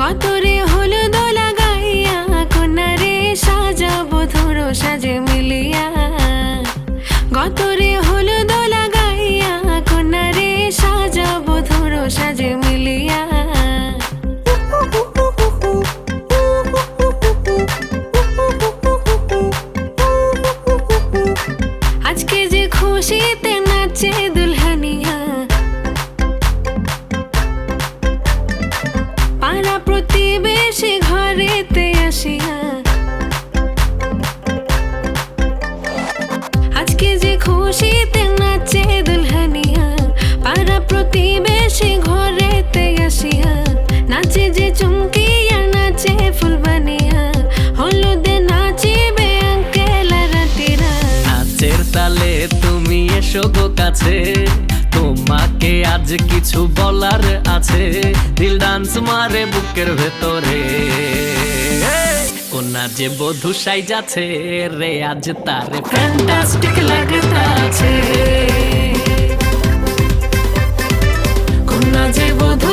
গতরে হলুদ লাগাইয়া কন্যারে সাজাবো ধরো সাজে মিলিয়া। গতরে হলুদ লাগাইয়া কন্যারে সাজাবো ধরো সাজে মিলিয়া। আজকে যে খুশিতে নাচে দুলহানিয়া, পাড়া প্রতিবেশী ঘরেতে আসিয়া। আজকে যে খুশিতে নাচে দুলহানিয়া, পাড়া প্রতিবেশী ঘরেতে আসিয়া। নাচে যে চুমকিয়া নাচে ফুলবানিয়া, হলুদে নাচিবে আঙ্কেল আর আন্টিরা। নাচের তালে তুমি এসো গো কাছে, তোমাকে আজ কিছু বলার আছে। দিল ডান্স মারে বুকের ভেতরে, কোনা যে বধূ সাইজাছে রে আজ তারে ফ্যান্টাস্টিক লাগতাছে। কোনা যে বধূ